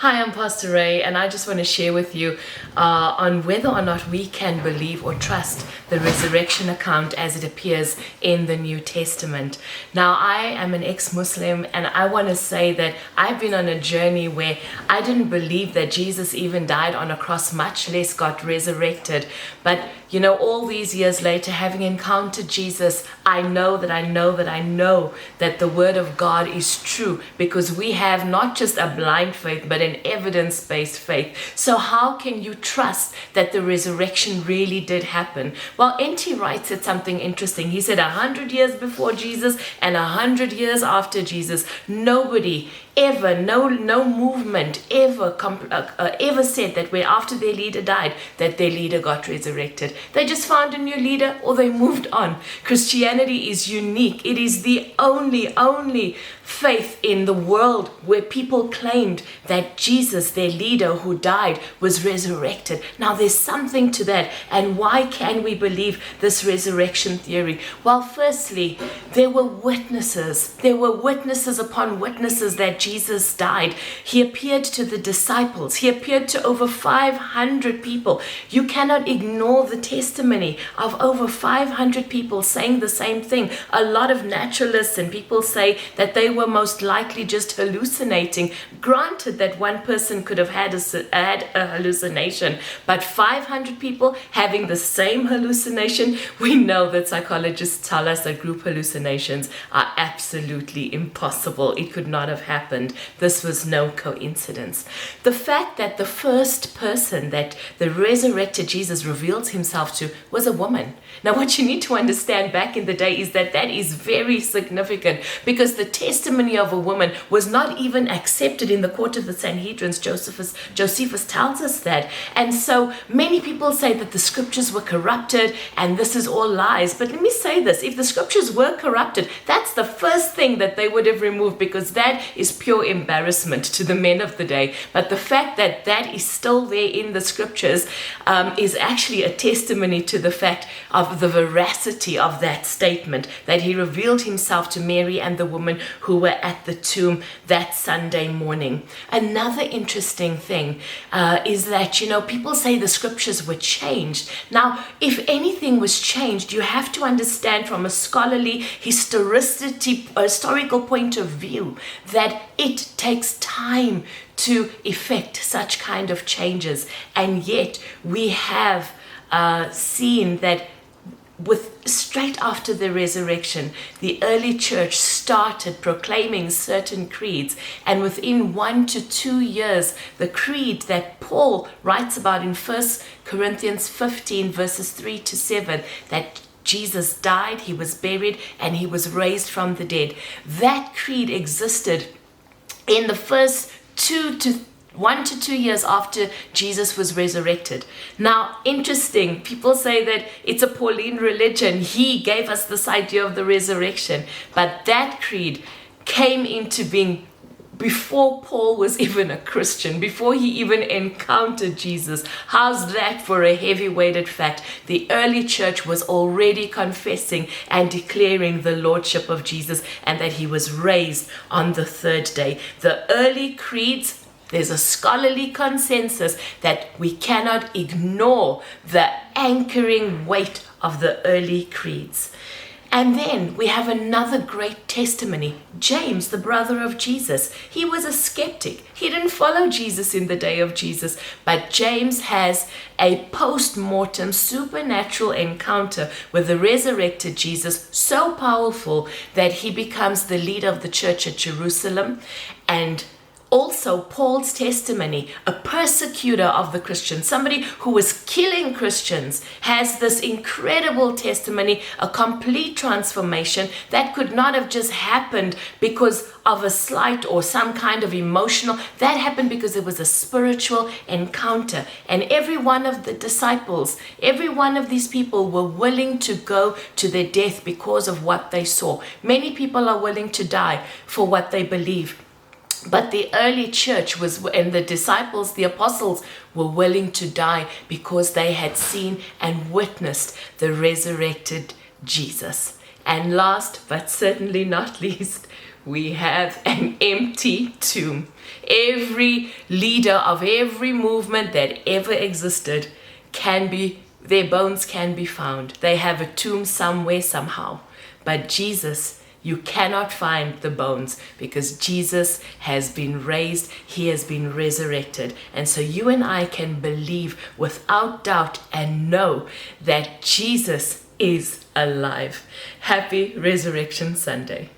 Hi, I'm Pastor Ray, and I just want to share with you on whether or not we can believe or trust the resurrection account as it appears in the New Testament. Now, I am an ex-Muslim, and I want to say that I've been on a journey where I didn't believe that Jesus even died on a cross, much less got resurrected. But all these years later, having encountered Jesus, I know that the Word of God is true, because we have not just a blind faith, but an evidence-based faith. So how can you trust that the resurrection really did happen? Well, N.T. Wright said something interesting. He said 100 years before Jesus and 100 years after Jesus, nobody ever, no movement ever said that where after their leader died, that their leader got resurrected. They just found a new leader or they moved on. Christianity is unique. It is the only faith in the world where people claimed that Jesus, their leader who died, was resurrected. Now there's something to that. And why can we believe this resurrection theory? Well, firstly, there were witnesses. There were witnesses upon witnesses that Jesus died. He appeared to the disciples. He appeared to over 500 people. You cannot ignore the testimony of over 500 people saying the same thing. A lot of naturalists and people say that they were most likely just hallucinating. Granted that one person could have had a hallucination, but 500 people having the same hallucination, we know that psychologists tell us that group hallucinations are absolutely impossible. It could not have happened. This was no coincidence. The fact that the first person that the resurrected Jesus revealed himself to was a woman. Now, what you need to understand back in the day is that is very significant, because the testimony of a woman was not even accepted in the court of the Sanhedrin. Josephus tells us that. And so many people say that the scriptures were corrupted and this is all lies. But let me say this, if the scriptures were corrupted, that's the first thing that they would have removed, because that is pure embarrassment to the men of the day. But the fact that that is still there in the scriptures is actually a testimony to the fact of the veracity of that statement, that he revealed himself to Mary and the woman who were at the tomb that Sunday morning. Another interesting thing is that, people say the scriptures were changed. Now, if anything was changed, you have to understand from a scholarly historical point of view that it takes time to effect such kind of changes. And yet we have seen that straight after the resurrection, the early church started proclaiming certain creeds, and within 1 to 2 years, the creed that Paul writes about in 1 Corinthians 15 verses 3 to 7, that Jesus died, he was buried, and he was raised from the dead. That creed existed in the first 1 to 2 years after Jesus was resurrected. Now, interesting, people say that it's a Pauline religion. He gave us this idea of the resurrection. But that creed came into being before Paul was even a Christian, before he even encountered Jesus. How's that for a heavy-weighted fact? The early church was already confessing and declaring the lordship of Jesus and that he was raised on the third day. The early creeds, there's a scholarly consensus that we cannot ignore the anchoring weight of the early creeds. And then we have another great testimony. James, the brother of Jesus, he was a skeptic. He didn't follow Jesus in the day of Jesus, but James has a post-mortem supernatural encounter with the resurrected Jesus, so powerful that he becomes the leader of the church at Jerusalem. And also, Paul's testimony, a persecutor of the Christians, somebody who was killing Christians, has this incredible testimony, a complete transformation that could not have just happened because of a slight or some kind of emotional. That happened because it was a spiritual encounter. And every one of the disciples, every one of these people were willing to go to their death because of what they saw. Many people are willing to die for what they believe. But the early church and the disciples, the apostles, were willing to die because they had seen and witnessed the resurrected Jesus. And last, but certainly not least, we have an empty tomb. Every leader of every movement that ever existed their bones can be found. They have a tomb somewhere, somehow. But Jesus, you cannot find the bones, because Jesus has been raised. He has been resurrected. And so you and I can believe without doubt and know that Jesus is alive. Happy Resurrection Sunday.